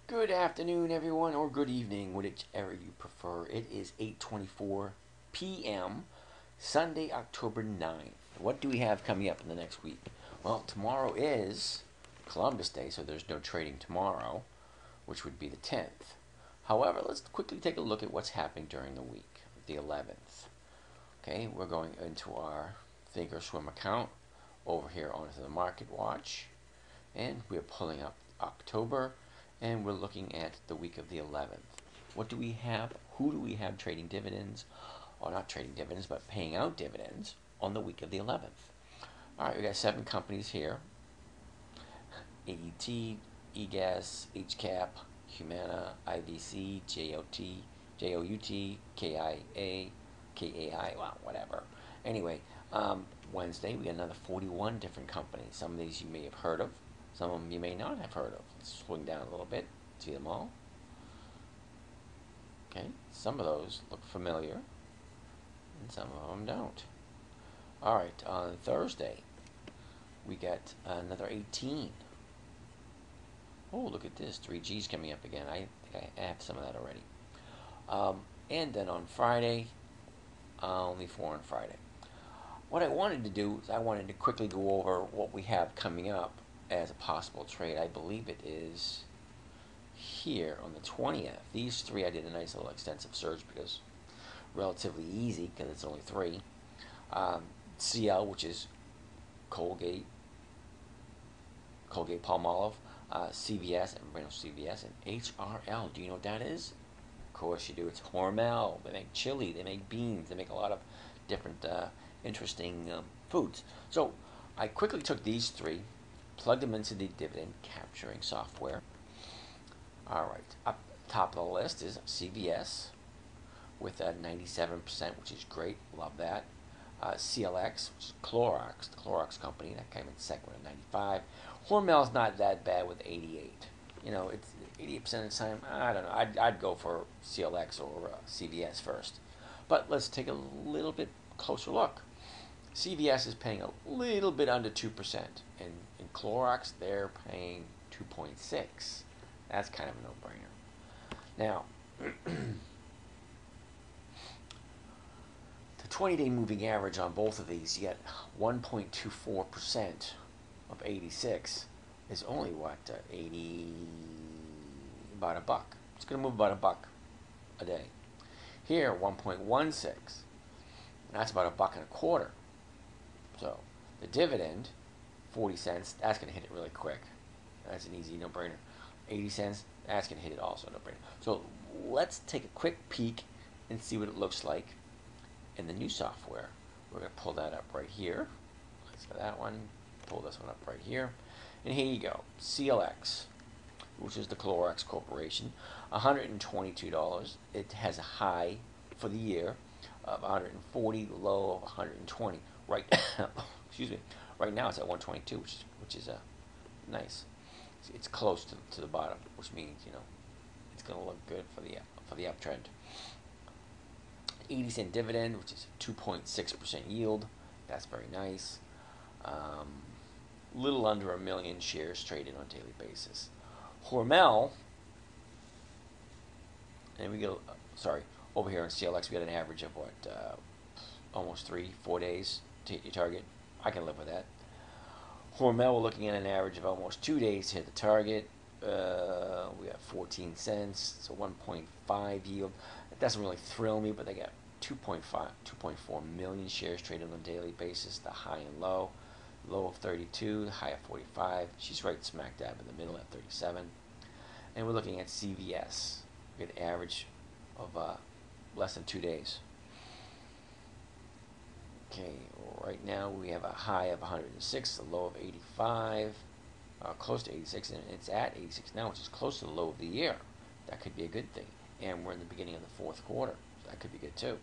Good afternoon, everyone, or good evening, whichever you prefer. It is 8:24 p.m. Sunday, October 9th. What do we have coming up in the next week? Well, tomorrow is Columbus Day, so there's no trading tomorrow, which would be the 10th. However, let's quickly take a look at what's happening during the week, the 11th. Okay, we're going into our Thinkorswim account over here onto the Market Watch, and we're pulling up October, and we're looking at the week of the 11th. What do we have? Who do we have trading dividends? Or not trading dividends, but paying out dividends on the week of the 11th. All right, we got 7 companies here. AET, EGAS, HCAP, Humana, IVC, JOUT, KAI, well, whatever. Anyway, Wednesday, we got another 41 different companies. Some of these you may have heard of. Some of them you may not have heard of. Let's swing down a little bit, see them all. Okay, some of those look familiar, and some of them don't. All right, on Thursday, we got another 18. Oh, look at this, 3G's coming up again. I think I have some of that already. And then on Friday, only 4 on Friday. What I wanted to do is I wanted to quickly go over what we have coming up as a possible trade. I believe it is here on the 20th. These 3 I did a nice little extensive search because relatively easy because it's only 3. CL, which is Colgate Palmolive, CVS, everybody knows CVS, and HRL. Do you know what that is? Of course you do. It's Hormel. They make chili. They make beans. They make a lot of different interesting foods. So I quickly took these 3, plugged them into the dividend capturing software. All right, up top of the list is CVS with a 97%, which is great. Love that. CLX, which is Clorox, the Clorox company, that came in second at 95. Hormel's not that bad with 88. You know, it's 88% of the time. I don't know. I'd go for CLX or CVS first. But let's take a little bit closer look. CVS is paying a little bit under 2%, and in Clorox they're paying 2.6. That's kind of a no-brainer. Now, the 20-day moving average on both of these, you get 1.24% of 86 is only what, 80, about $1. It's going to move about $1 a day. Here, 1.16. That's about $1.25. So the dividend, 40 cents, that's going to hit it really quick. That's an easy no-brainer. 80 cents, that's going to hit it also, no-brainer. So let's take a quick peek and see what it looks like in the new software. We're going to pull that up right here. Let's go that one. Pull this one up right here. And here you go. CLX, which is the Clorox Corporation, $122. It has a high for the year of 140, low of 120. Right, excuse me. Right now it's at 122, which is nice. It's close to the bottom, which means it's going to look good for the uptrend. 80-cent dividend, which is 2.6% yield. That's very nice. Little under 1 million shares traded on a daily basis. Hormel, and we go. Sorry, over here on CLX, we got an average of what, almost 3-4 days to hit your target. I can live with that. Hormel, we're looking at an average of almost 2 days to hit the target. We have 14 cents, so 1.5 yield. It doesn't really thrill me, but they got 2.4 million shares traded on a daily basis. The high and low of 32, the high of 45. She's right smack dab in the middle at 37. And we're looking at CVS. We get an average of less than 2 days. Okay, right now we have a high of 106, a low of 85, close to 86, and it's at 86 now, which is close to the low of the year. That could be a good thing. And we're in the beginning of the 4th quarter, so that could be good too.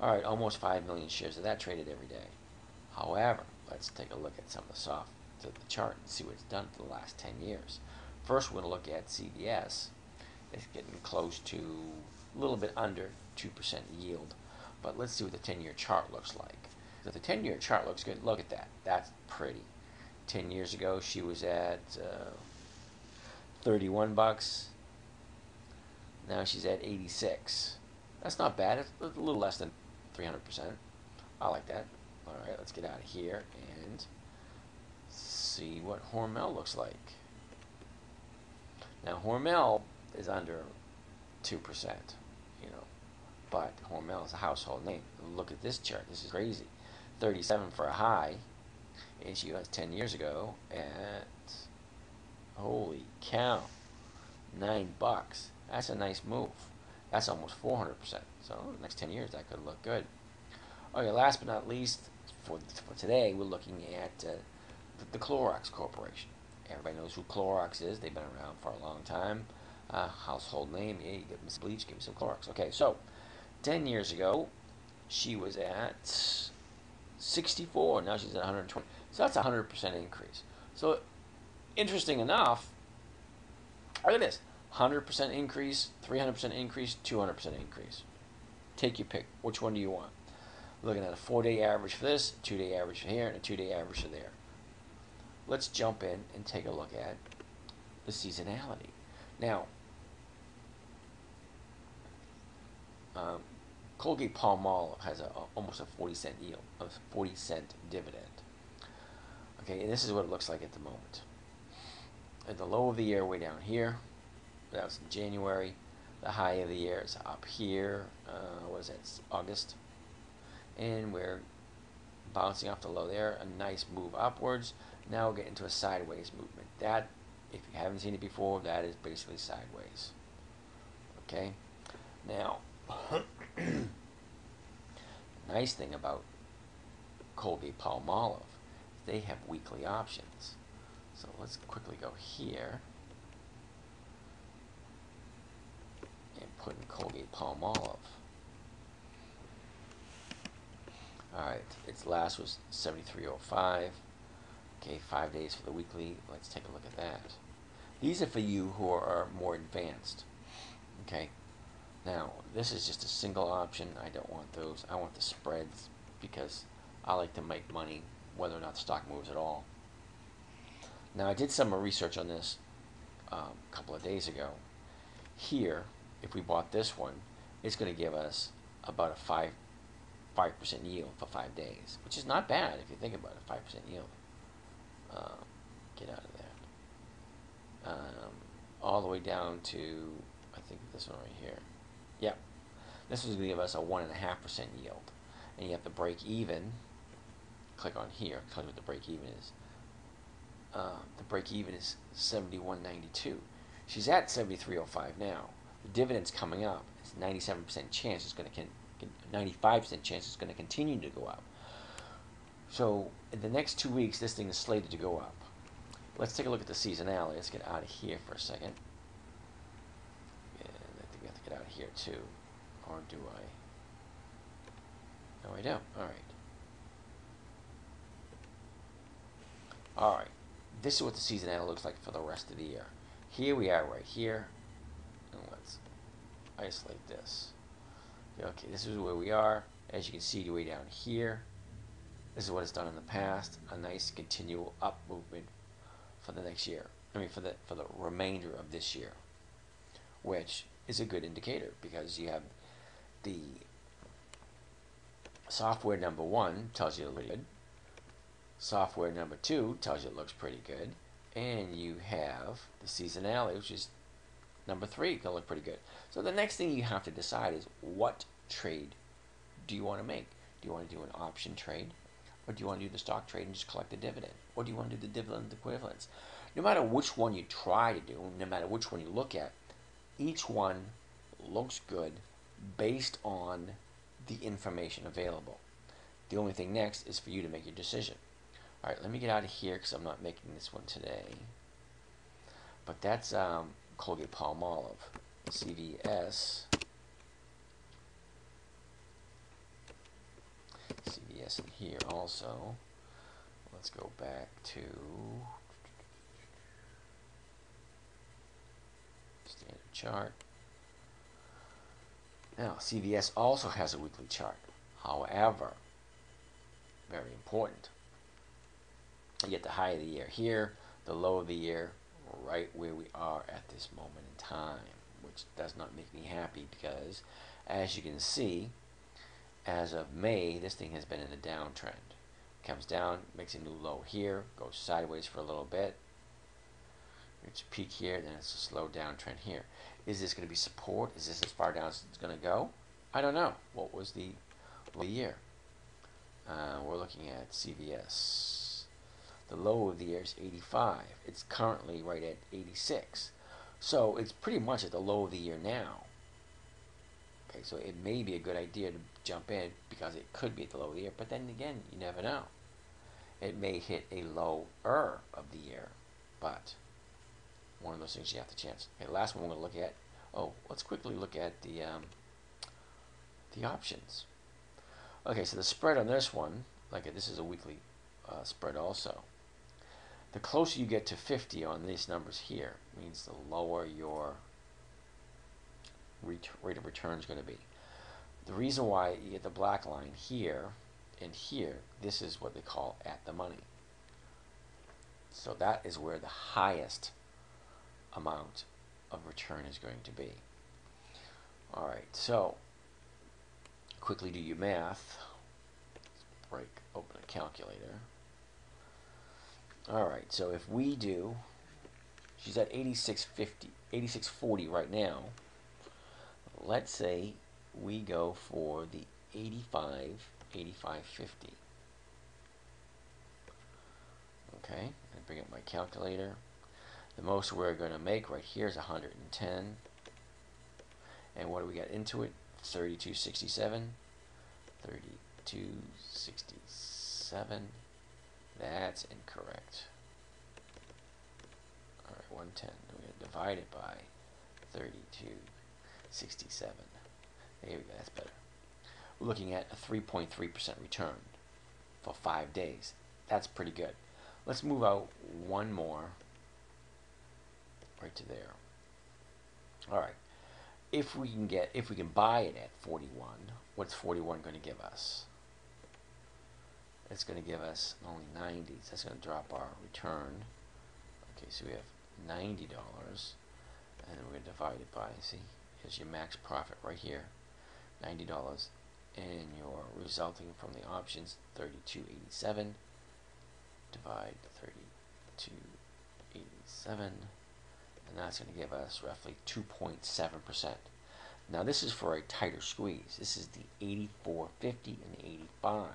All right, almost 5 million shares of that traded every day. However, let's take a look at some of the chart and see what it's done for the last 10 years. First, we're going to look at CVS. It's getting close to a little bit under 2% yield. But let's see what the 10-year chart looks like. If the 10-year chart looks good, look at that. That's pretty. 10 years ago, she was at $31. Now she's at 86. That's not bad. It's a little less than 300%. I like that. All right, let's get out of here and see what Hormel looks like. Now Hormel is under 2%, you know, but Hormel is a household name. Look at this chart. This is crazy. 37 for a high, and she was 10 years ago at, holy cow, $9. That's a nice move. That's almost 400%. So the next 10 years that could look good. Okay, last but not least, for today, we're looking at the Clorox Corporation. Everybody knows who Clorox is. They've been around for a long time. Household name. Yeah, you get Miss Bleach, give me some Clorox. Okay, so 10 years ago, she was at 64. Now she's at 120. So that's a 100% increase. So interesting enough, look at this. 100% increase, 300% increase, 200% increase. Take your pick. Which one do you want? Looking at a 4-day average for this, 2-day average for here, and a 2-day average for there. Let's jump in and take a look at the seasonality. Now, Colgate-Palmolive has almost a 40-cent yield, a 40-cent dividend. Okay, and this is what it looks like at the moment. At the low of the year, way down here. That was in January. The high of the year is up here. What is that? It's August. And we're bouncing off the low there. A nice move upwards. Now we're getting into a sideways movement. That, if you haven't seen it before, that is basically sideways. Okay? Now, nice thing about Colgate-Palmolive, they have weekly options. So let's quickly go here and put in Colgate-Palmolive. Alright, its last was 73.05. Okay, 5 days for the weekly. Let's take a look at that. These are for you who are more advanced. Okay, now this is just a single option. I don't want those. I want the spreads because I like to make money whether or not the stock moves at all. Now I did some research on this a couple of days ago. Here, if we bought this one, it's going to give us about a 5% yield for 5 days, which is not bad if you think about it. 5% yield. Get out of that. All the way down to, I think this one right here. Yep. This is going to give us a 1.5% yield. And you have to break even. Click on here. Tell you what the break even is. The break even is 71.92. She's at 73.05 now. The dividend's coming up. It's 97% chance it's going to 95% chance it's going to continue to go up. So in the next 2 weeks, this thing is slated to go up. Let's take a look at the seasonality. Let's get out of here for a second. And I think we have to get out of here too. Or do I? No, I don't. All right. All right. This is what the seasonality looks like for the rest of the year. Here we are right here. And let's isolate this. Okay, this is where we are. As you can see, way down here. This is what it's done in the past. A nice continual up movement for the next year. I mean, for the remainder of this year, which is a good indicator because you have the software number 1 tells you it looks good. Software number 2 tells you it looks pretty good, and you have the seasonality, which is number 3, gonna look pretty good. So the next thing you have to decide is what trade do you want to make? Do you want to do an option trade? Or do you want to do the stock trade and just collect the dividend? Or do you want to do the dividend equivalents? No matter which one you try to do, no matter which one you look at, each one looks good based on the information available. The only thing next is for you to make your decision. All right, let me get out of here because I'm not making this one today. But that's Colgate-Palmolive, CVS. CVS in here also. Let's go back to standard chart. Now, CVS also has a weekly chart. However, very important, you get the high of the year here, the low of the year right where we are at this moment in time, which does not make me happy because, as you can see, as of May, this thing has been in a downtrend. Comes down, makes a new low here, goes sideways for a little bit. It's a peak here, then it's a slow downtrend here. Is this going to be support? Is this as far down as it's going to go? I don't know. What was the year? We're looking at CVS. The low of the year is 85. It's currently right at 86. So it's pretty much at the low of the year now. Okay, so it may be a good idea to jump in because it could be at the low of the year, but then again, you never know. It may hit a lower of the year, but one of those things you have to chance. Okay, last one we're going to look at. Oh, let's quickly look at the options. Okay, so the spread on this one, like this is a weekly spread also. The closer you get to 50 on these numbers here, means the lower your rate of return is going to be. The reason why you get the black line here and here, this is what they call at the money. So that is where the highest amount of return is going to be. Alright, so quickly do your math. Let's open a calculator. Alright, so if we do, she's at 86.40 right now. Let's say we go for the 85.50. Okay, and bring up my calculator. The most we're going to make right here is 110. And what do we got into it? 32.67. 32.67. That's incorrect. Alright, 110. We're going to divide it by 32.67. There we go, that's better. We're looking at a 3.3% return for 5 days. That's pretty good. Let's move out one more right to there. Alright. If we can buy it at 41, what's 41 going to give us? It's going to give us only 90s. That's going to drop our return. Okay, so we have $90, and then we're going to divide it by, see, here's your max profit right here, $90, and your resulting from the options, 32.87. Divide 32.87, and that's going to give us roughly 2.7%. Now this is for a tighter squeeze. This is the 84.50 and the 85.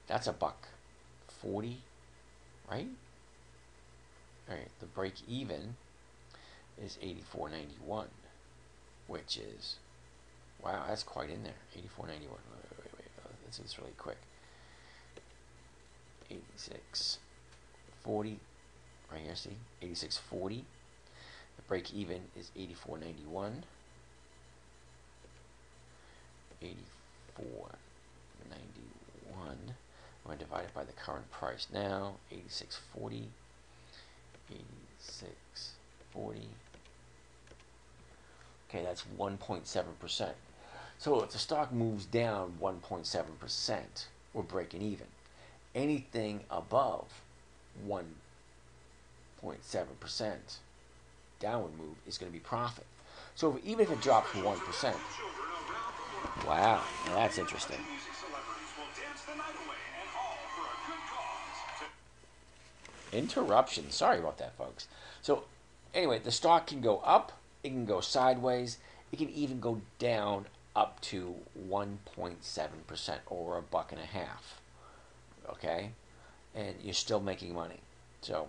That's $1.40, right? All right, the break even is 84.91, which is, wow, that's quite in there. 84.91. Wait. Let's do this really quick. 86.40, right here. See, 86.40. The break even is 84.91. 84.91. I'm going to divide it by the current price now. 86.40. 86.40. Okay, that's 1.7%. So if the stock moves down 1.7%, we're breaking even. Anything above 1.7% downward move is going to be profit. So even if it drops 1%, wow, now that's interesting. Interruption. Sorry about that, folks. So anyway, the stock can go up, it can go sideways, it can even go down up to 1.7% or $1.50. Okay, and you're still making money. So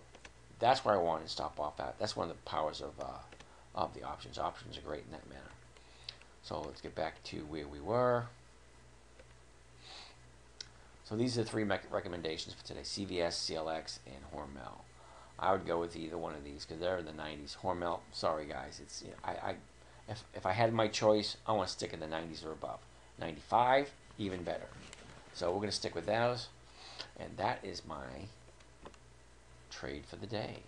that's where I wanted to stop off at. That's one of the powers of the options. Options are great in that manner. So let's get back to where we were. So these are the three recommendations for today: CVS, CLX, and Hormel. I would go with either one of these because they're in the 90s. Hormel, sorry guys, it's if I had my choice, I want to stick in the 90s or above. 95, even better. So we're going to stick with those, and that is my trade for the day.